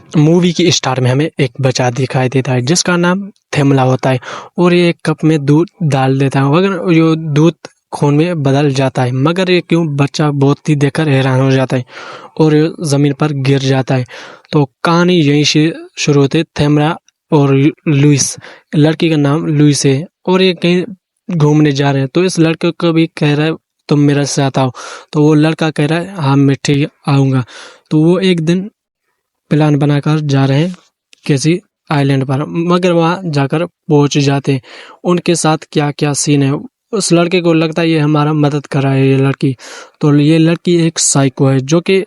Movie की star में हमें एक बच्चा दिखाई देता है जिसका नाम थेमला होता है और ये एक कप में दूध डाल देता है मगर ये दूध खून में बदल जाता है मगर ये क्यों बच्चा बहुत ही देखकर हैरान हो जाता है और ये जमीन पर गिर जाता है। तो कहानी यहीं से शुरू होती है। थेमला और लुइस, लड़की का नाम लुइस है और ये कहीं घूमने जा रहे हैं तो इस लड़के को भी कह रहा है तुम मेरे साथ आओ। तो वो लड़का कह रहा है हाँ मैं ठीक आऊँगा। तो वो एक दिन प्लान बनाकर जा रहे हैं किसी आइलैंड पर मगर वहां जाकर पहुंच जाते हैं। उनके साथ क्या क्या सीन है, उस लड़के को लगता है ये हमारा मदद कर रहा है ये लड़की। तो ये लड़की एक साइको है जो कि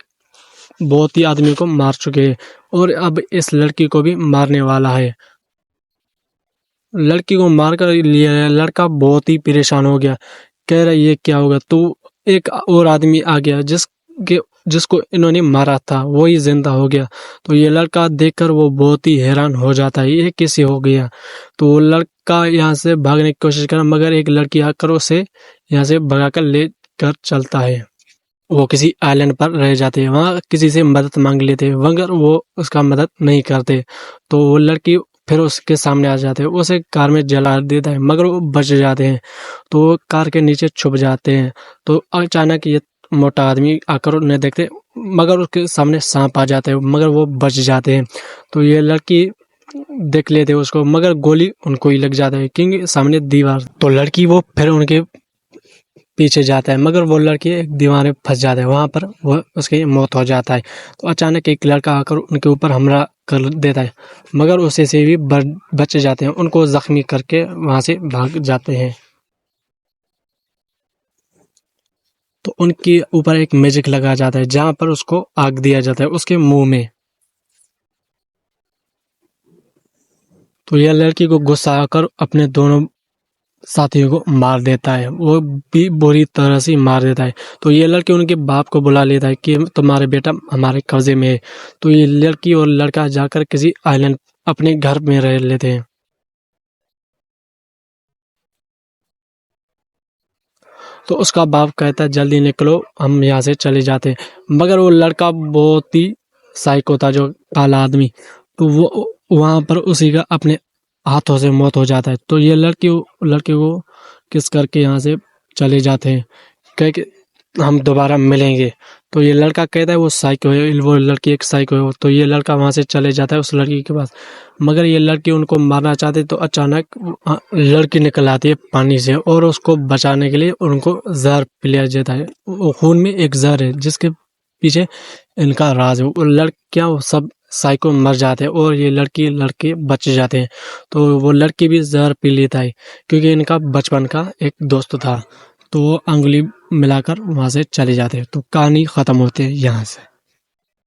बहुत ही आदमी को मार चुके हैं और अब इस लड़की को भी मारने वाला है। लड़की को मारकर लिया लड़का बहुत ही परेशान हो गया, कह रहा ये क्या होगा। तो एक और आदमी आ गया जिसको इन्होंने मारा था वो ही जिंदा हो गया। तो ये लड़का देखकर वो बहुत ही हैरान हो जाता है ये कैसे हो गया। तो वो लड़का यहाँ से भागने की कोशिश कर मगर एक लड़की आकर उसे यहाँ से भगाकर ले कर चलता है। वो किसी आइलैंड पर रह जाते हैं, वहाँ किसी से मदद मांग लेते हैं मगर वो उसका मदद नहीं करते। तो वो लड़की फिर उसके सामने आ जाते हैं, उसे कार में जला देता है मगर वो बच जाते हैं। तो वो कार के नीचे छुप जाते हैं। तो अचानक ये मोटा आदमी आकर उन्हें देखते मगर उसके सामने सांप आ जाते हैं मगर वो बच जाते हैं। तो ये लड़की देख लेते हैं उसको मगर गोली उनको ही लग जाता है क्योंकि सामने दीवार। तो लड़की वो फिर उनके पीछे जाता है मगर वो लड़की एक दीवार में फंस जाता है, वहां पर वो उसकी मौत हो जाता है। तो अचानक एक लड़का आकर उनके ऊपर हमला कर देता है मगर उसे से भी बच जाते हैं, उनको जख्मी करके वहां से भाग जाते हैं। तो उनके ऊपर एक मैजिक लगा जाता है जहां पर उसको आग दिया जाता है उसके मुंह में। तो यह लड़की को गुस्सा आकर अपने दोनों साथियों को मार देता है, वो भी बुरी तरह से मार देता है। तो ये लड़की उनके बाप को बुला लेता है कि तुम्हारे बेटा हमारे कब्जे में है। तो ये लड़की और लड़का जाकर किसी आइलैंड अपने घर में रह लेते हैं। तो उसका बाप कहता है जल्दी निकलो हम यहाँ से चले जाते हैं मगर वो लड़का बहुत ही साइको था जो काला आदमी। तो वो वहां पर उसी का अपने हाथों से मौत हो जाता है। तो ये लड़के को किस करके यहाँ से चले जाते हैं, कह के हम दोबारा मिलेंगे। तो ये लड़का कहता है वो साइको है, वो लड़की एक साइको है। तो ये लड़का वहां से चले जाता है उस लड़की के पास मगर ये लड़की उनको मारना चाहती। तो अचानक लड़की निकल आती है पानी से और उसको बचाने के लिए उनको जहर पिलाया जाता है। वो खून में एक जहर है जिसके पीछे इनका राज है। वो लड़कियां वो सब साइको मर जाते हैं और ये लड़के बच जाते हैं। तो वो लड़की भी जहर पी लेता है क्योंकि इनका बचपन का एक दोस्त था। तो वो अंगुली मिलाकर वहां से चले जाते हैं। तो कहानी खत्म होती है यहाँ से।